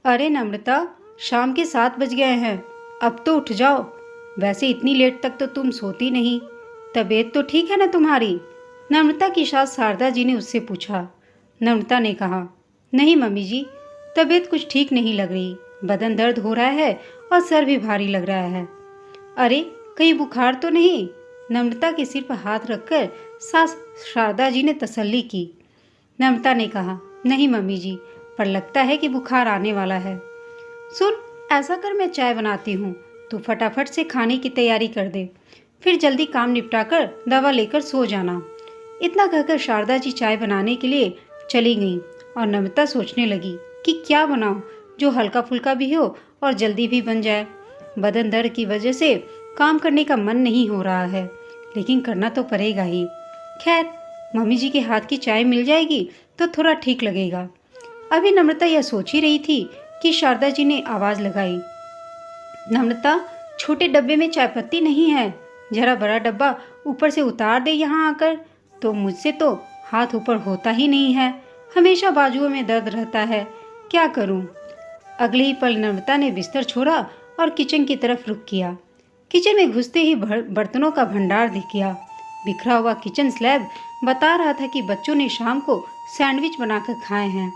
अरे नम्रता, शाम के 7 बज गए हैं। अब तो उठ जाओ। वैसे इतनी लेट तक तो तुम सोती नहीं। तबीयत तो ठीक है ना तुम्हारी? नम्रता की सास शारदा जी ने उससे पूछा। नम्रता ने कहा, नहीं मम्मी जी, तबीयत कुछ ठीक नहीं लग रही। बदन दर्द हो रहा है और सर भी भारी लग रहा है। अरे कहीं बुखार तो नहीं? नम्रता के सिर पर हाथ रखकर सास शारदा जी ने तसल्ली की। नम्रता ने कहा, नहीं मम्मी जी, पर लगता है कि बुखार आने वाला है। सुन, ऐसा कर, मैं चाय बनाती हूँ, तू फटाफट से खाने की तैयारी कर दे, फिर जल्दी काम निपटाकर दवा लेकर सो जाना। इतना कहकर शारदा जी चाय बनाने के लिए चली गईं और नम्रता सोचने लगी कि क्या बनाऊं जो हल्का फुल्का भी हो और जल्दी भी बन जाए। बदन दर्द की वजह से काम करने का मन नहीं हो रहा है, लेकिन करना तो पड़ेगा ही। खैर, मम्मी जी के हाथ की चाय मिल जाएगी तो थोड़ा ठीक लगेगा। अभी नम्रता यह सोच ही रही थी कि शारदा जी ने आवाज़ लगाई, नम्रता, छोटे डब्बे में चाय पत्ती नहीं है, जरा बड़ा डब्बा ऊपर से उतार दे यहाँ आकर। तो मुझसे तो हाथ ऊपर होता ही नहीं है, हमेशा बाजुओं में दर्द रहता है, क्या करूँ। अगले ही पल नम्रता ने बिस्तर छोड़ा और किचन की तरफ रुख किया। किचन में घुसते ही बर्तनों का भंडार दिख गया। बिखरा हुआ किचन स्लैब बता रहा था कि बच्चों ने शाम को सैंडविच बनाकर खाए हैं।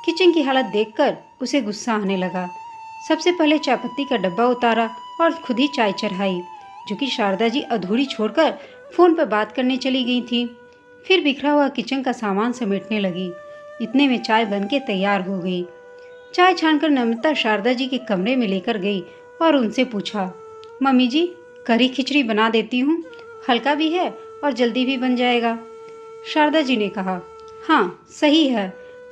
किचन की हालत देखकर उसे गुस्सा आने लगा। सबसे पहले चाय पत्ती का डब्बा उतारा और खुद ही चाय चढ़ाई, जो कि शारदा जी अधूरी छोड़कर फोन पर बात करने चली गई थी। फिर बिखरा हुआ किचन का सामान समेटने लगी। इतने में चाय बनके तैयार हो गई। चाय छानकर नम्रता शारदा जी के कमरे में लेकर गई और उनसे पूछा, मम्मी जी, करी खिचड़ी बना देती हूँ, हल्का भी है और जल्दी भी बन जाएगा। शारदा जी ने कहा, हाँ सही है,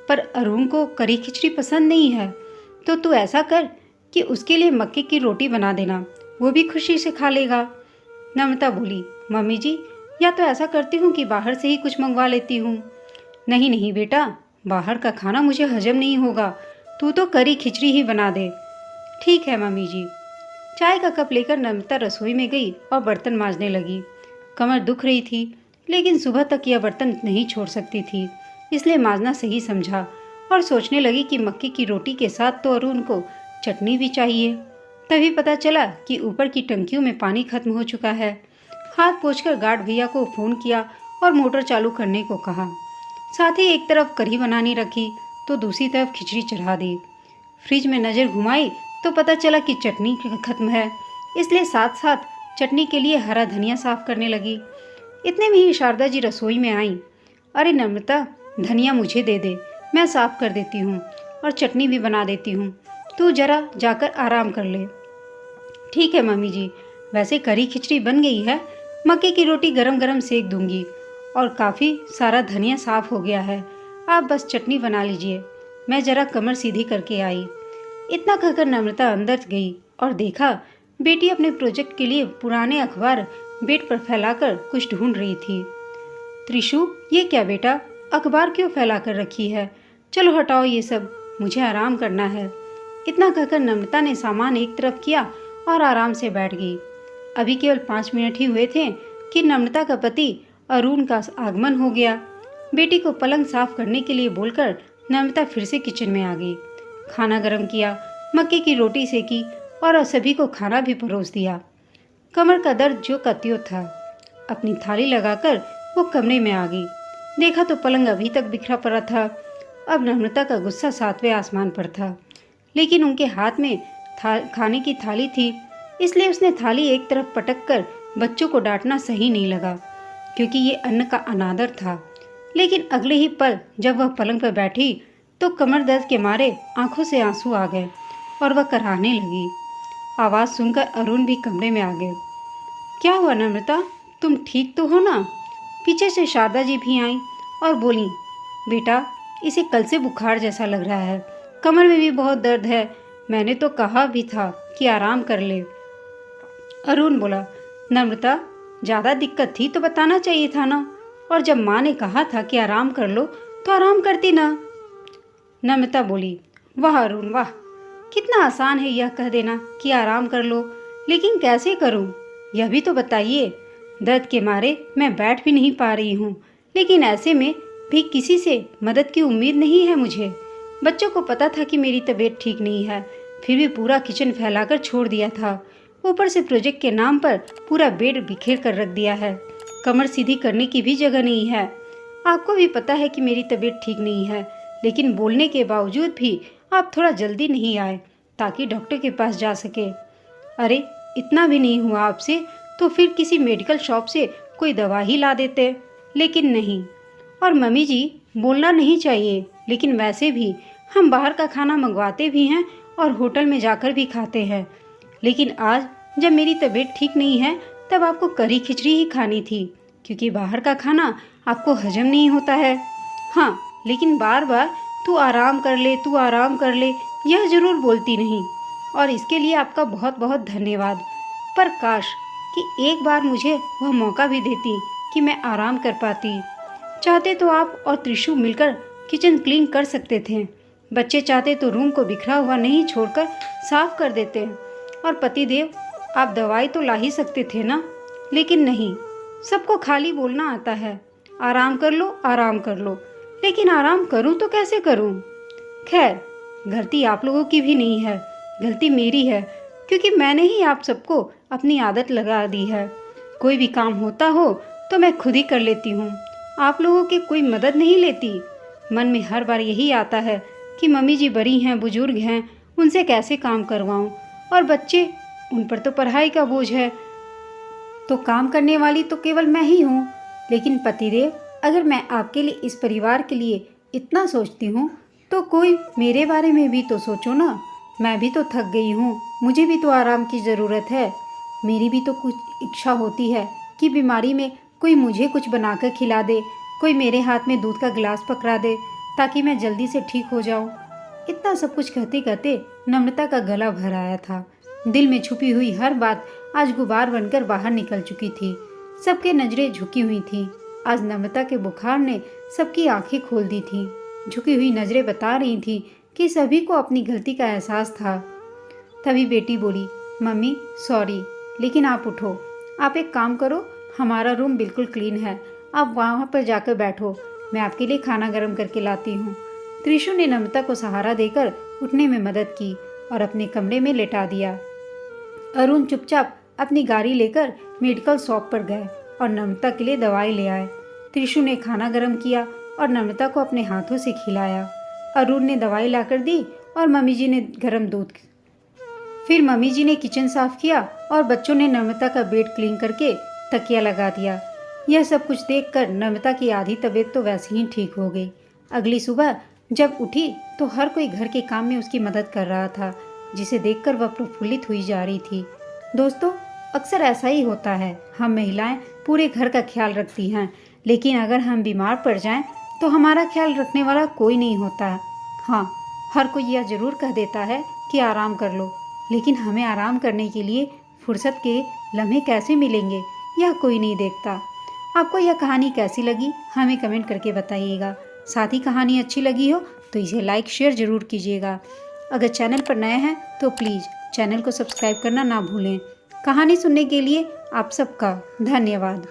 पर अरुण को करी खिचड़ी पसंद नहीं है, तो तू ऐसा कर कि उसके लिए मक्के की रोटी बना देना, वो भी खुशी से खा लेगा। नम्रता बोली, मम्मी जी, या तो ऐसा करती हूँ कि बाहर से ही कुछ मंगवा लेती हूँ। नहीं नहीं बेटा, बाहर का खाना मुझे हजम नहीं होगा, तू तो करी खिचड़ी ही बना दे। ठीक है मम्मी जी। चाय का कप लेकर नम्रता रसोई में गई और बर्तन मांजने लगी। कमर दुख रही थी, लेकिन सुबह तक यह बर्तन नहीं छोड़ सकती थी, इसलिए मांजना सही समझा और सोचने लगी कि मक्के की रोटी के साथ तो अरुण को चटनी भी चाहिए। तभी पता चला कि ऊपर की टंकियों में पानी खत्म हो चुका है। हाथ पोंछकर गार्ड भैया को फ़ोन किया और मोटर चालू करने को कहा। साथ ही एक तरफ कढ़ी बनानी रखी तो दूसरी तरफ खिचड़ी चढ़ा दी। फ्रिज में नज़र घुमाई तो पता चला कि चटनी खत्म है, इसलिए साथ साथ चटनी के लिए हरा धनिया साफ करने लगी। इतने में ही शारदा जी रसोई में आईं। अरे नम्रता, धनिया मुझे दे दे, मैं साफ कर देती हूँ और चटनी भी बना देती हूँ, तू जरा जाकर आराम कर ले। ठीक है मम्मी जी, वैसे करी खिचड़ी बन गई है, मक्के की रोटी गरम गरम सेक दूंगी और काफ़ी सारा धनिया साफ हो गया है, आप बस चटनी बना लीजिए, मैं जरा कमर सीधी करके आई। इतना कहकर नम्रता अंदर गई और देखा बेटी अपने प्रोजेक्ट के लिए पुराने अखबार बेड पर फैलाकर कुछ ढूंढ रही थी। त्रिशु, ये क्या बेटा, अखबार क्यों फैला कर रखी है? चलो हटाओ ये सब, मुझे आराम करना है। इतना कहकर नम्रता ने सामान एक तरफ किया और आराम से बैठ गई। अभी केवल 5 मिनट ही हुए थे कि नम्रता का पति अरुण का आगमन हो गया। बेटी को पलंग साफ करने के लिए बोलकर नम्रता फिर से किचन में आ गई। खाना गर्म किया, मक्के की रोटी सेकी और सभी को खाना भी परोस दिया। कमर का दर्द जो का त्यों था। अपनी थाली लगाकर वो कमरे में आ गई। देखा तो पलंग अभी तक बिखरा पड़ा था। अब नम्रता का गुस्सा 7वें आसमान पर था, लेकिन उनके हाथ में खाने की थाली थी, इसलिए उसने थाली एक तरफ पटक कर बच्चों को डांटना सही नहीं लगा, क्योंकि ये अन्न का अनादर था। लेकिन अगले ही पल जब वह पलंग पर बैठी तो कमर दर्द के मारे आंखों से आंसू आ गए और वह कराहने लगी। आवाज़ सुनकर अरुण भी कमरे में आ गए। क्या हुआ नम्रता, तुम ठीक तो हो ना? पीछे से शारदा जी भी आईं और बोली, बेटा, इसे कल से बुखार जैसा लग रहा है, कमर में भी बहुत दर्द है, मैंने तो कहा भी था कि आराम कर ले। अरुण बोला, नम्रता, ज़्यादा दिक्कत थी तो बताना चाहिए था ना, और जब माँ ने कहा था कि आराम कर लो तो आराम करती ना। नम्रता बोली, वाह अरुण वाह, कितना आसान है यह कह देना कि आराम कर लो, लेकिन कैसे करूं, यह भी तो बताइए। दर्द के मारे मैं बैठ भी नहीं पा रही हूँ, लेकिन ऐसे में भी किसी से मदद की उम्मीद नहीं है मुझे। बच्चों को पता था कि मेरी तबीयत ठीक नहीं है, फिर भी पूरा किचन फैलाकर छोड़ दिया था। ऊपर से प्रोजेक्ट के नाम पर पूरा बेड बिखेर कर रख दिया है। कमर सीधी करने की भी जगह नहीं है। आपको भी पता है कि मेरी तबीयत ठीक नहीं है, लेकिन बोलने के बावजूद भी आप थोड़ा जल्दी नहीं आए ताकि डॉक्टर के पास जा सके। अरे इतना भी नहीं हुआ आपसे तो फिर किसी मेडिकल शॉप से कोई दवा ही ला देते, लेकिन नहीं। और मम्मी जी, बोलना नहीं चाहिए, लेकिन वैसे भी हम बाहर का खाना मंगवाते भी हैं और होटल में जाकर भी खाते हैं। लेकिन आज जब मेरी तबीयत ठीक नहीं है तब आपको करी खिचड़ी ही खानी थी, क्योंकि बाहर का खाना आपको हजम नहीं होता है। हाँ, लेकिन बार बार तू आराम कर ले, तू आराम कर ले, यह ज़रूर बोलती नहीं, और इसके लिए आपका बहुत बहुत धन्यवाद। पर काश कि एक बार मुझे वह मौका भी देती कि मैं आराम कर पाती। चाहते तो आप और त्रिशु मिलकर किचन क्लीन कर सकते थे। बच्चे चाहते तो रूम को बिखरा हुआ नहीं छोड़कर साफ कर देते। और पतिदेव, आप दवाई तो ला ही सकते थे ना, लेकिन नहीं, सबको खाली बोलना आता है, आराम कर लो, आराम कर लो। लेकिन आराम करूं तो कैसे करूं? खैर, गलती आप लोगों की भी नहीं है, गलती मेरी है, क्योंकि मैंने ही आप सबको अपनी आदत लगा दी है। कोई भी काम होता हो तो मैं खुद ही कर लेती हूँ, आप लोगों की कोई मदद नहीं लेती। मन में हर बार यही आता है कि मम्मी जी बड़ी हैं, बुजुर्ग हैं, उनसे कैसे काम करवाऊँ, और बच्चे, उन पर तो पढ़ाई का बोझ है, तो काम करने वाली तो केवल मैं ही हूँ। लेकिन पतिदेव, अगर मैं आपके लिए, इस परिवार के लिए इतना सोचती हूँ तो कोई मेरे बारे में भी तो सोचो ना। मैं भी तो थक गई हूँ, मुझे भी तो आराम की ज़रूरत है। मेरी भी तो कुछ इच्छा होती है कि बीमारी में कोई मुझे कुछ बनाकर खिला दे, कोई मेरे हाथ में दूध का गिलास पकड़ा दे ताकि मैं जल्दी से ठीक हो जाऊँ। इतना सब कुछ कहते कहते नम्रता का गला भर आया था। दिल में छुपी हुई हर बात आज गुबार बनकर बाहर निकल चुकी थी। सबके नजरें झुकी हुई थीं। आज नम्रता के बुखार ने सबकी आंखें खोल दी थीं। झुकी हुई नजरें बता रही थीं कि सभी को अपनी गलती का एहसास था। तभी बेटी बोली, मम्मी सॉरी, लेकिन आप उठो, आप एक काम करो, हमारा रूम बिल्कुल क्लीन है, आप वहाँ पर जाकर बैठो, मैं आपके लिए खाना गर्म करके लाती हूँ। त्रिशु ने नम्रता को सहारा देकर उठने में मदद की और अपने कमरे में लेटा दिया। अरुण चुपचाप अपनी गाड़ी लेकर मेडिकल शॉप पर गए और नम्रता के लिए दवाई ले आए। त्रिशु ने खाना गर्म किया और नम्रता को अपने हाथों से खिलाया। अरुण ने दवाई लाकर दी और मम्मी जी ने गर्म दूध। फिर मम्मी जी ने किचन साफ किया और बच्चों ने नम्रता का बेड क्लीन करके तकिया लगा दिया। यह सब कुछ देखकर नम्रता की आधी तबीयत तो वैसे ही ठीक हो गई। अगली सुबह जब उठी तो हर कोई घर के काम में उसकी मदद कर रहा था, जिसे देखकर वह प्रफुल्लित हुई जा रही थी। दोस्तों, अक्सर ऐसा ही होता है, हम महिलाएं पूरे घर का ख्याल रखती हैं, लेकिन अगर हम बीमार पड़ जाएं तो हमारा ख्याल रखने वाला कोई नहीं होता। हाँ, हर कोई यह ज़रूर कह देता है कि आराम कर लो, लेकिन हमें आराम करने के लिए फुर्सत के लम्हे कैसे मिलेंगे, यह कोई नहीं देखता। आपको यह कहानी कैसी लगी हमें कमेंट करके बताइएगा। साथ ही कहानी अच्छी लगी हो तो इसे लाइक शेयर ज़रूर कीजिएगा। अगर चैनल पर नए हैं तो प्लीज़ चैनल को सब्सक्राइब करना ना भूलें। कहानी सुनने के लिए आप सबका धन्यवाद।